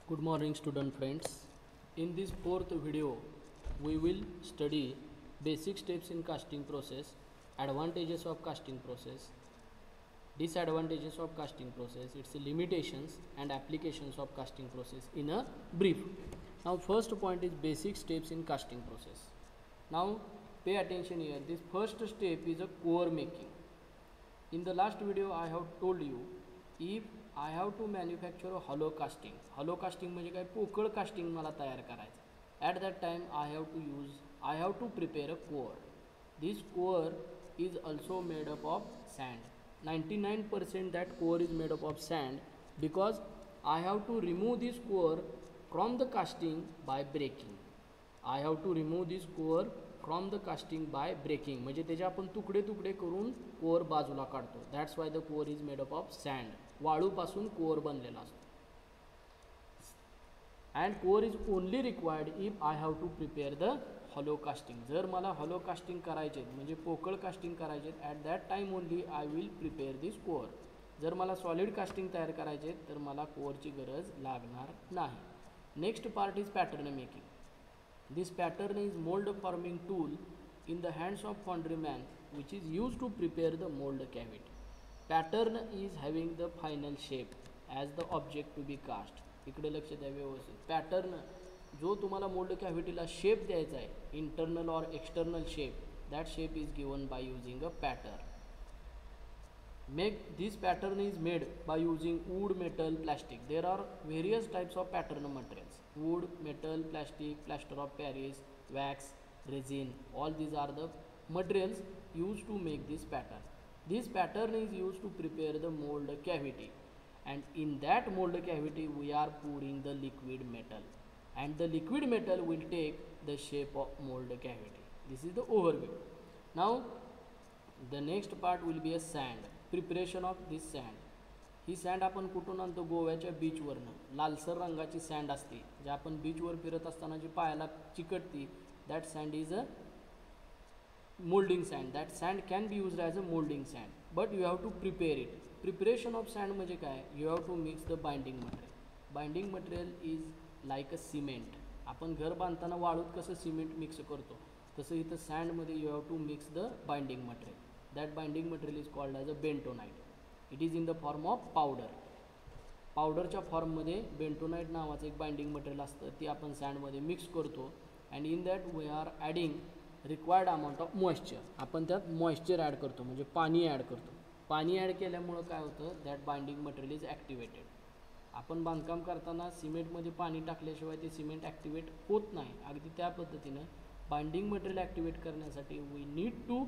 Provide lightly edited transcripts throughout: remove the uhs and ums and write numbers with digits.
Good morning student friends. In this fourth video we will study basic steps in casting process, advantages of casting process, disadvantages of casting process, its limitations and applications of casting process in a brief. Now first point is basic steps in casting process. Now pay attention here. This first step is a core making. In the last video I have told you, if I have to manufacture a hollow casting म्हणजे काय, पोकळ casting मला तयार करायचं. At that time I have to prepare a core. This core is also made up of sand. 99% that core is made up of sand, because I have to remove this core from the casting by breaking. I have to remove this core from the casting by breaking, म्हणजे त्याचे आपण तुकडे तुकडे करून core बाजूला काढतो. That's why the core is made up of sand. वाळूपासून core बनलेला असतो. And core is only required if I have to prepare the hollow casting. जर मला हॉलो कास्टिंग करायचे म्हणजे पोकळ कास्टिंग करायचे, at that time only I will prepare this core. जर मला सॉलिड कास्टिंग तयार करायचे तर मला कोअरची गरज लागणार नाही. Next part is pattern making. This pattern is mold forming tool in the hands of foundryman, which is used to prepare the mold cavity. Pattern is having the final shape as the object to be cast. इकडे लक्ष द्या व्यवस्थित. Pattern जो तुम्हाला mould कॅव्हिटीला shape द्यायचा आहे, internal और external shape, that shape is given by using a pattern. This pattern is made by using wood, metal, plastic. There are various types of pattern materials: wood, metal, plastic, plaster of Paris, wax, resin. All these are the materials used to make this pattern. This pattern is used to prepare the mold cavity, and in that mold cavity we are pouring the liquid metal, and the liquid metal will take the shape of mold cavity. This is the overview. Now the next part will be a sand. Preparation of this sand. ही sand आपण कुठून आणतो? गोव्याच्या बीचवरनं. लालसर रंगाची sand असते, जे आपण बीचवर फिरत असताना जी पायाला चिकटती, that sand is a moulding sand. That sand can be used as a moulding sand, but you have to prepare it. Preparation of sand म्हणजे काय? You have to mix the binding material. Binding material is like a cement. आपण घर बांधताना वाळूत कसं cement mix करतो, तसं इथं सँडमध्ये you have to mix the binding material. That binding material is called as a bentonite. It is in the form of powder. पावडरच्या फॉर्ममध्ये बेंटोनाइट नावाचं एक बाइंडिंग मटेरियल असतं, ते आपण सँडमध्ये मिक्स करतो. And in that we are adding required amount of moisture. आपण त्यात मॉइश्चर ॲड करतो, म्हणजे पाणी ॲड करतो. पाणी ॲड केल्यामुळं काय होतं? That binding material is activated. आपण बांधकाम करताना सिमेंटमध्ये पाणी टाकल्याशिवाय ते सिमेंट ॲक्टिवेट होत नाही. अगदी त्या पद्धतीनं बाइंडिंग मटेरियल ॲक्टिवेट करण्यासाठी we need to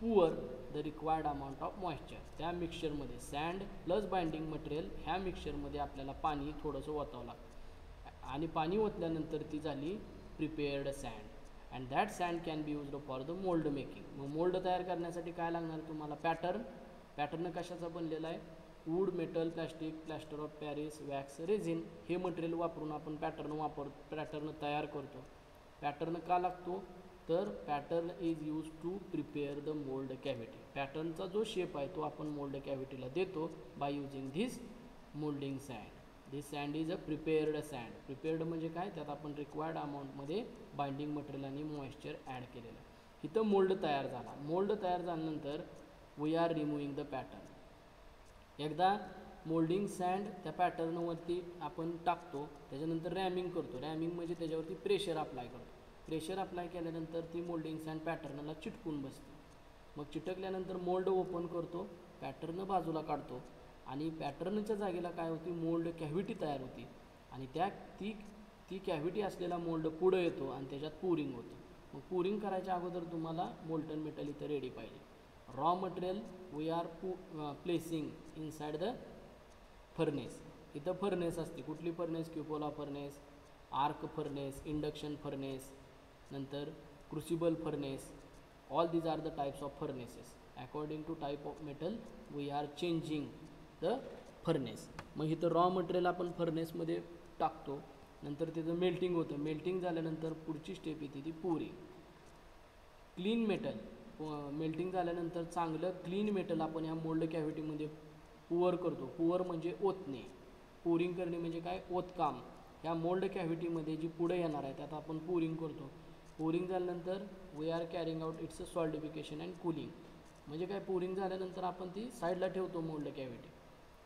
pour the required amount of moisture. त्या मिक्सचरमध्ये सँड प्लस बाइंडिंग मटेरियल, ह्या मिक्सचरमध्ये आपल्याला पाणी थोडंसं ओतावं लागतं, आणि पाणी ओतल्यानंतर ती झाली prepared sand. And that sand can be used for the mould making. मग मोल्ड तयार करण्यासाठी काय लागणार तुम्हाला? पॅटर्न. पॅटर्न कशाचा बनलेला आहे? Wood, metal, plastic, plaster of Paris, wax, resin. हे मटेरियल वापरून आपण पॅटर्न तयार करतो. पॅटर्न का लागतो? तर pattern is use to prepare the mould cavity. पॅटर्नचा जो शेप आहे तो आपण मोल्ड कॅव्हिटीला देतो by using this moulding sand. This sand is a prepared sand. Prepared म्हणजे काय? त्यात आपण रिक्वायर्ड अमाऊंटमध्ये बाइंडिंग मटेरियल आणि मॉइश्चर ॲड केलेलं. इथं मोल्ड तयार झाला. मोल्ड तयार झाल्यानंतर we are removing the pattern. एकदा मोल्डिंग सँड त्या पॅटर्नवरती आपण टाकतो, त्याच्यानंतर रॅमिंग करतो. रॅमिंग म्हणजे त्याच्यावरती प्रेशर अप्लाय करतो. प्रेशर अप्लाय केल्यानंतर ती मोल्डिंग सँड पॅटर्नला चिटकून बसते. मग चिटकल्यानंतर मोल्ड ओपन करतो, पॅटर्न बाजूला काढतो, आणि पॅटर्नच्या जागेला काय होती? मोल्ड कॅव्हिटी तयार होती, आणि ती कॅव्हिटी असलेला मोल्ड पुढं येतो आणि त्याच्यात पुरिंग होतं. मग पुरिंग करायच्या अगोदर तुम्हाला मोल्टन मेटल इथं रेडी पाहिजे. Raw material we are placing inside the furnace. इथं फर्नेस असते. कुठली furnace? Cupola furnace, arc furnace, induction furnace, नंतर crucible furnace. All these are the types of furnaces. According to type of metal we are changing the furnace. मग इथं raw material आपण फर्नेसमध्ये टाकतो, नंतर त्याचं मेल्टिंग होतं. मेल्टिंग झाल्यानंतर पुढची स्टेप येते ती पुरिंग. क्लीन मेटल मेल्टिंग झाल्यानंतर चांगलं क्लीन मेटल आपण ह्या मोल्ड कॅव्हिटीमध्ये पुअर करतो. पुअर म्हणजे ओतणे. पुरिंग करणे म्हणजे काय? ओतकाम. ह्या मोल्ड कॅव्हिटीमध्ये जी पुढे येणार आहे त्यात आपण पोरिंग करतो. पोरिंग झाल्यानंतर we are carrying out its solidification and cooling. म्हणजे काय, पोरिंग झाल्यानंतर आपण ती साईडला ठेवतो मोल्ड कॅव्हिटी,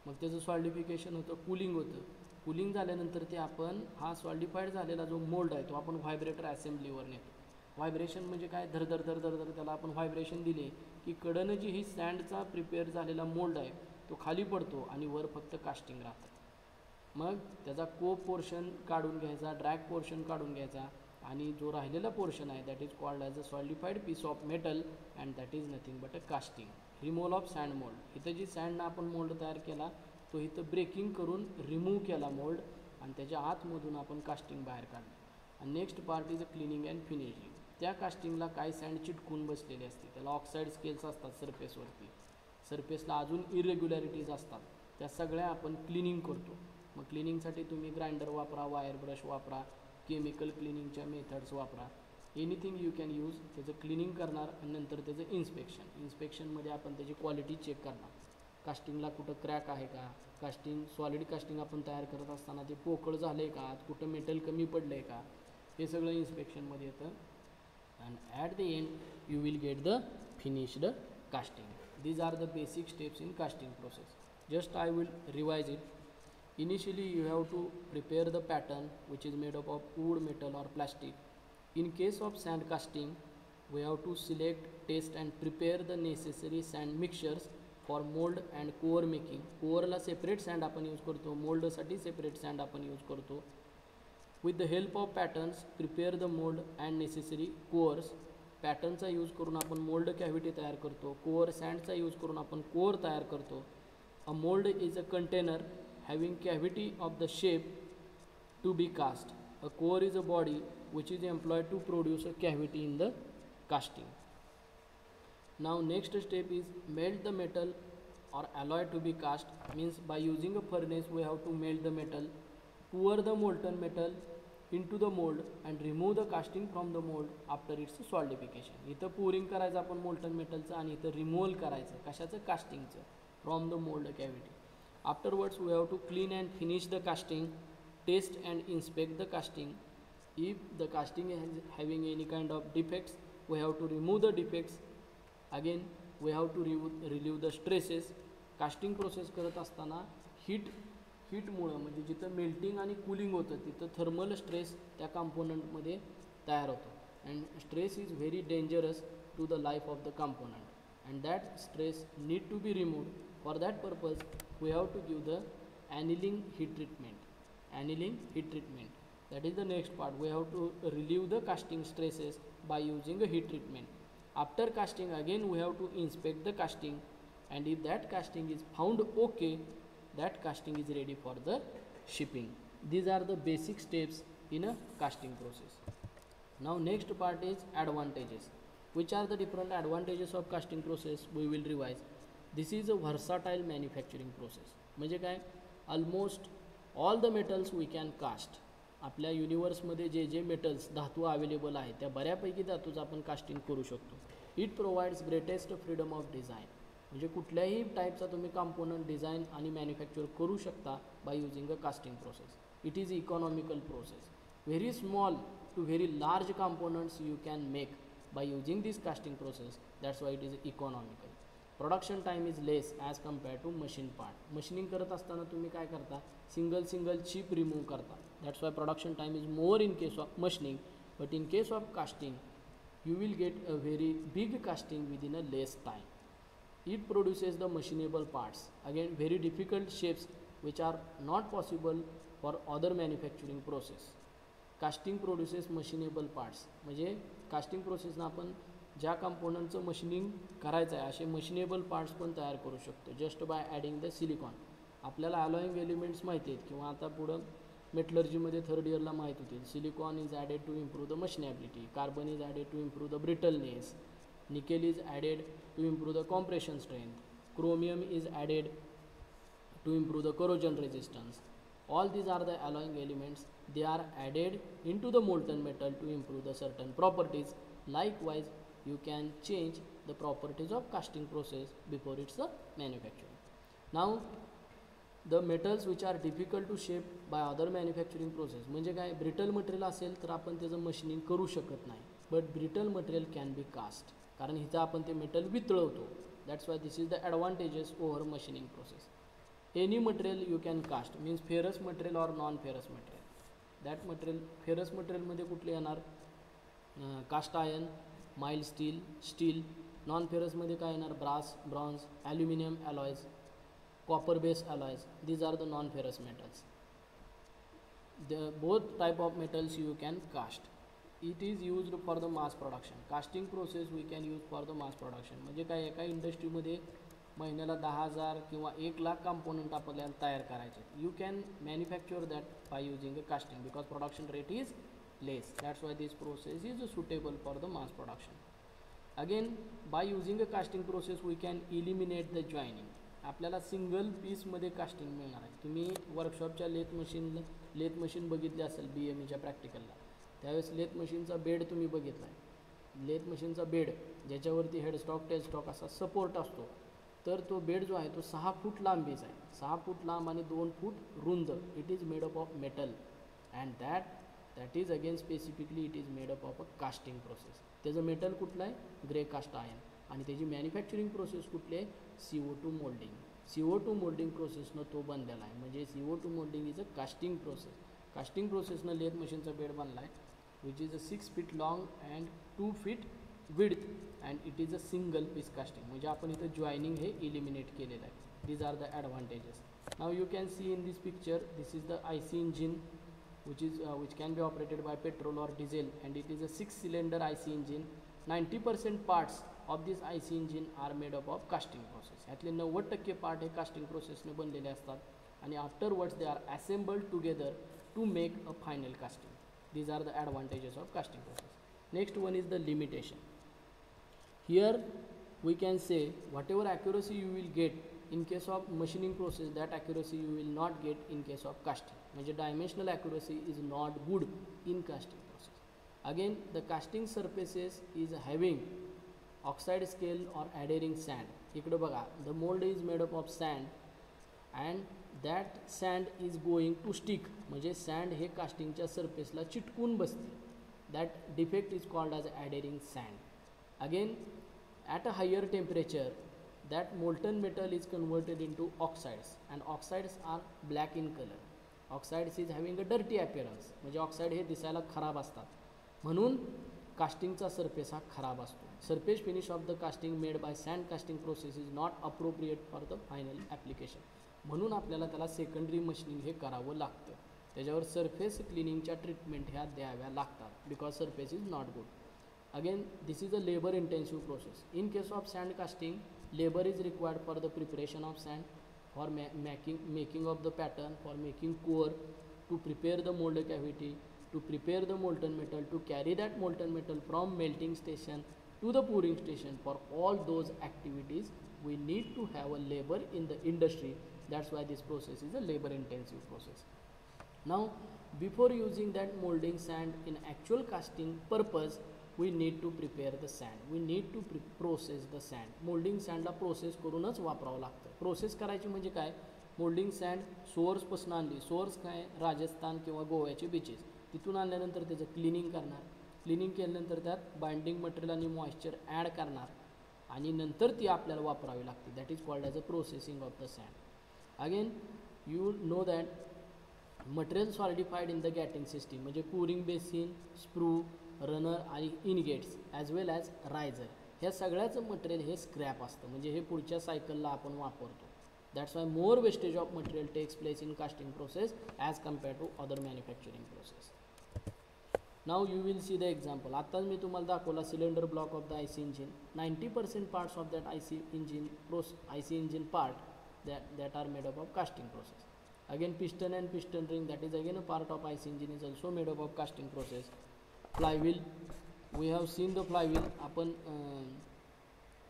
मग त्याचं सॉलिडिफिकेशन होतं, कूलिंग होतं. कूलिंग झाल्यानंतर ते आपण हा सॉलिडिफाईड झालेला जो मोल्ड आहे तो आपण व्हायब्रेटर असेंब्लीवर नेतो. व्हायब्रेशन म्हणजे काय, धरधर धरधर धर त्याला आपण व्हायब्रेशन दिले की कडनं जी ही सँडचा प्रिपेअर झालेला मोल्ड आहे तो खाली पडतो आणि वर फक्त कास्टिंग राहतं. मग त्याचा कोप पोर्शन काढून घ्यायचा, ड्रॅग पोर्शन काढून घ्यायचा आणि जो राहिलेला पोर्शन आहे that is called as a solidified piece of metal and that is nothing but a casting. Removal of sand mould. इथं जी सँडनं आपण मोल्ड तयार केला तो इथं ब्रेकिंग करून रिमूव्ह केला मोल्ड आणि त्याच्या आतमधून आपण कास्टिंग बाहेर काढली. आणि next part is a cleaning and finishing. त्या कास्टिंगला काही सँड चिटकून बसलेली असते, त्याला ऑक्साईड स्केल्स असतात सरफेसवरती, सरफेसला अजून इरेग्युलॅरिटीज असतात, त्या सगळ्या आपण क्लिनिंग करतो. मग क्लिनिंगसाठी तुम्ही ग्राइंडर वापरा, वायर ब्रश वापरा, केमिकल क्लिनिंगच्या मेथड्स वापरा, एनिथिंग यू कॅन यूज. त्याचं क्लिनिंग करणार आणि नंतर त्याचं इन्स्पेक्शनमध्ये आपण त्याची क्वालिटी चेक करणार. कास्टिंगला कुठं क्रॅक आहे का, कास्टिंग सॉलिड कास्टिंग आपण तयार करत असताना ते पोकळ झालं आहे का, कुठं मेटल कमी पडलं आहे का, हे सगळं इन्स्पेक्शनमध्ये येतं. And at the end you will get the finished casting. These are the basic steps in casting process. Just I will revise it. Initially you have to prepare the pattern which is made up of wood, metal or plastic. In case of sand casting, we have to select, test and prepare the necessary sand mixtures for mold and core making. कोअरला separate sand आपण use करतो, मोल्डसाठी separate sand आपण use करतो. With the help of patterns, prepare the mold and necessary cores. पॅटर्नचा use करून आपण mould cavity तयार करतो, कोअर सँडचा यूज करून आपण कोअर तयार करतो. A mold is a container having cavity of the shape to be cast. A core is a body which is employed to produce a cavity in the casting. Now next step is melt the metal or alloy to be cast. Means by using a furnace we have to melt the metal, pour the molten metal into the mold and remove the casting from the mold after its solidification. इथं pouring करायचं आपण molten मेटलचं आणि इथं removal करायचं कशाचं, कास्टिंगचं, from the mold cavity. Afterwards we have to clean and finish the casting, test and inspect the casting. If the casting is having any kind of defects, we have to remove the defects. Again we have to relieve the stresses. Casting process करत असताना हीटमुळं म्हणजे जिथं melting आणि cooling होतं तिथं thermal stress त्या कंपोनंटमध्ये तयार होतो. And stress is very dangerous to the life of the component and that stress need to be removed. For that purpose we have to give the annealing heat treatment. That is the next part. We have to relieve the casting stresses by using a heat treatment. After casting again we have to inspect the casting, and if that casting is found okay, that casting is ready for the shipping. These are the basic steps in a casting process. Now next part is advantages. Which are the different advantages of casting process? We will revise. This is a versatile manufacturing process. म्हणजे काय, almost all the metals we can cast. आपल्या युनिवर्समध्ये जे जे metals धातू available आहेत त्या बऱ्यापैकी धातूचं आपण कास्टिंग करू शकतो. It provides greatest freedom of design. म्हणजे कुठल्याही टाईपचा तुम्ही कंपोनंट डिझाईन आणि मॅन्युफॅक्चर करू शकता by using a casting process. It is economical process. Very small to very large components you can make by using this casting process. That's why it is economical. Production time is less as compare to machine part. Machining करत असताना तुम्ही काय करता, single chip remove करता. That's why production time is more in case of machining. But in case of casting you will get a very big casting within a less time. It produces the machinable parts. Again, very difficult shapes which are not possible for other manufacturing process. Casting produces machinable parts. म्हणजे casting प्रोसेसनं आपण ज्या कंपोनंटचं machining करायचं आहे असे मशिनेबल parts पण तयार करू शकतो just by adding the silicon. आपल्याला अलॉईंग एलिमेंट्स माहिती आहेत किंवा आता पुढं मेटलर्जीमध्ये थर्ड इयरला माहीत होतील. Silicon is added to improve the machinability, carbon is added to improve the brittleness, nickel is added to improve the compression strength, chromium is added to improve the corrosion resistance. All these are the alloying elements. They are added into the molten metal to improve the certain properties. Likewise, you can change the properties of casting process before its manufacturing. Now the metals which are difficult to shape by other manufacturing process. म्हणजे काय, brittle material असेल तर आपण त्याचं machining करू शकत नाही. But brittle material can be cast, कारण इथं आपण ते मेटल वितळवतो. That's why this is the advantages over machining process. Any material you can cast, means ferrous material or non ferrous material. That material, ferrous मटेरियलमध्ये कुठले येणार, cast iron, mild steel, steel. Non फेरसमध्ये काय येणार, brass, bronze, aluminium alloys, copper based alloys. These are the non ferrous metals. The both type of metals you can cast. It is used for the mass production. Casting process we can use for the mass production. म्हणजे काय, एका इंडस्ट्रीमध्ये महिन्याला 10,000 किंवा 1,00,000 component आपल्याला तयार करायचे. You can manufacture that by using a casting because production rate is less. That's why this process is suitable for the mass production. Again by using a casting process we can eliminate the joining. आपल्याला single पीसमध्ये casting मिळणार आहे. तुम्ही वर्कशॉपच्या lathe machine बघितली असेल BMEच्या प्रॅक्टिकलला, त्यावेळेस lathe मशीनचा bed तुम्ही बघितला आहे. लेथ मशीनचा बेड ज्याच्यावरती हेडस्टॉक टेलस्टॉक असा सपोर्ट असतो, तर तो बेड जो आहे तो 6 फूट लांबीचा आहे, 6 फूट लांब आणि 2 फूट रुंद. It is made up of metal and that is again specifically it is made up of a casting process. त्याचं मेटल कुठलं आहे, ग्रे कास्ट आयर्न. आणि त्याची मॅन्युफॅक्चरिंग प्रोसेस कुठली आहे, CO2 मोल्डिंग. CO2 मोल्डिंग प्रोसेसनं तो बनलेला आहे. म्हणजे CO2 moulding is a casting process. Casting प्रोसेसनं लेथ मशीनचा बेड बनला आहे, which is a 6 feet long and 2 feet width and it is a single piece casting. म्हणजे आपण इथं जॉईनिंग हे इलिमिनेट केलेलं आहे. These are the advantages. Now you can see in this picture, this is the IC engine which can be operated by petrol or diesel, and it is a 6-cylinder IC engine. 90% parts of this IC engine are made up of casting process. यातले 90% part हे casting प्रोसेसने बनलेले असतात आणि afterwards they are assembled together to make a final casting. These are the advantages of casting process. Next one is the limitation. Here we can say whatever accuracy you will get in case of machining process, that accuracy you will not get in case of casting. म्हणजे dimensional accuracy is not good in casting process. Again, the casting surfaces is having oxide scale or adhering sand. इकडे बघा, the mold is made up of sand and that sand is going to stick. म्हणजे sand हे कास्टिंगच्या सरफेसला चिटकून बसते. That defect is called as adhering sand. Again, at a higher temperature, that molten metal is converted into oxides, and oxides are black in color. Oxides is having a dirty appearance. म्हणजे oxide हे दिसायला खराब असतात, म्हणून कास्टिंगचा surface हा खराब असतो. Surface finish of the casting made by sand casting process is not appropriate for the final application. म्हणून आपल्याला त्याला सेकंडरी मशिनिंग हे करावं लागतं. त्याच्यावर सरफेस क्लिनिंगच्या ट्रीटमेंट ह्या द्याव्या लागतात because surface is not good. Again, this is a labor intensive process. In case of sand casting, labor is required for the preparation of sand, for making of the pattern, for making core, to prepare the mold cavity, to prepare the molten metal, to carry that molten metal from melting station to the pouring station. For all those activities, we need to have a labor in the industry. That's why this process is a labor intensive process. Now, before using that molding sand in actual casting purpose, we need to prepare the sand. We need to process the sand. Moulding सँडला process करूनच वापरावं लागतं. Process करायची म्हणजे काय, moulding sand सोर्सपासून आणली. Source काय, राजस्थान किंवा गोव्याचे बीचेस. तिथून आणल्यानंतर त्याचं क्लिनिंग करणार. क्लिनिंग केल्यानंतर त्यात बाइंडिंग मटेरियल आणि मॉइश्चर ॲड करणार आणि नंतर ती आपल्याला वापरावी लागते. That is called as a processing of the sand. Again you know that material solidified in the gating system. म्हणजे पुरिंग बेसिन, स्प्रू, रनर आणि ingates as well as riser, ह्या सगळ्याचं मटेरियल हे स्क्रॅप असतं. म्हणजे हे पुढच्या सायकलला आपण वापरतो. That's why more wastage of material takes place in casting process as compare to other manufacturing process. Now you will see the example. आत्ताच मी तुम्हाला दाखवला cylinder block of the IC engine. 90% parts of that IC engine part that are made up of casting process. Again, piston and piston ring, that is again a part of IC engine, is also made up of casting process. Flywheel, we have seen the flywheel. आपण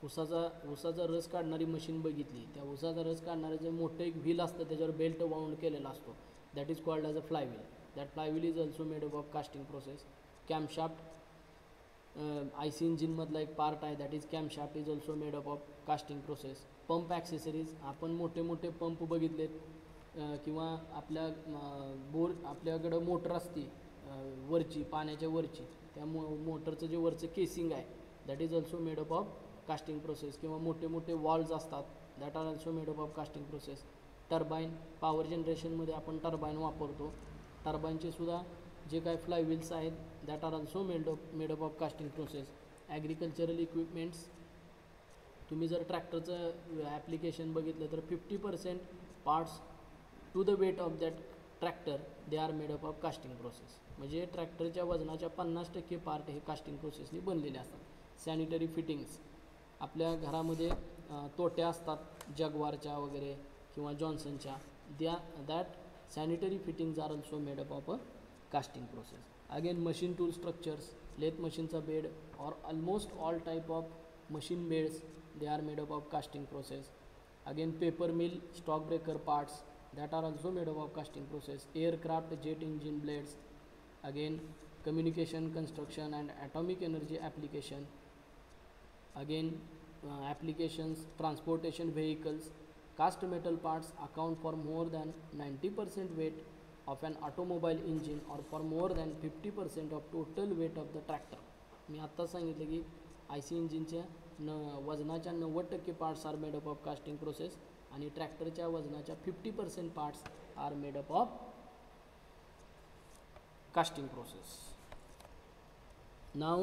ऊसाचा रस काढणारी machine बघितली. त्या ऊसाचा रस काढणारं जे मोठं एक व्हील असतं त्याच्यावर बेल्ट वाउंड केलेला असतो, that is called as a flywheel. That flywheel is also made up of casting process. Camshaft IC इंजिनमधला एक पार्ट आहे, that is camshaft, is also made up of casting process. Pump accessories, आपण मोठे मोठे pump बघितलेत, किंवा आपल्या आपल्याकडं मोटर असते वरची, पाण्याच्या वरची, त्या मोटरचं जे वरचं केसिंग आहे that is also made up of casting process. किंवा मोठे मोठे वॉल्स असतात that are also made up of casting process. Turbine, power जनरेशनमध्ये आपण टर्बाईन वापरतो. टर्बाईनचे सुद्धा जे काय फ्लायव्हील्स आहेत that are also made up of casting process. Agricultural equipments, तुम्ही जर ट्रॅक्टरचं ॲप्लिकेशन बघितलं तर 50% parts to the weight of that tractor they are made up of casting process. म्हणजे ट्रॅक्टरच्या वजनाच्या 50% पार्ट हे कास्टिंग प्रोसेसनी बनलेले असतात. सॅनिटरी फिटिंग्स, आपल्या घरामध्ये तोट्या असतात जगवारच्या वगैरे किंवा जॉन्सनच्या, that sanitary fittings are also made up of a casting process. Again machine tool structures, lathe मशीनचा बेड और almost all type of machine beds, they are made up of casting process. Again paper mill, stock breaker parts, that are also made up of casting process. Aircraft jet engine blades, again communication, construction and atomic energy application. Again applications, transportation vehicles, cast metal parts account for more than 90% weight of an automobile engine or for more than 50% of total weight of the tractor. मी आत्ता सांगितलं की IC इंजिनच्या वजनाच्या 90% parts are made up of casting process आणि ट्रॅक्टरच्या वजनाच्या 50% parts are made up of casting process. Now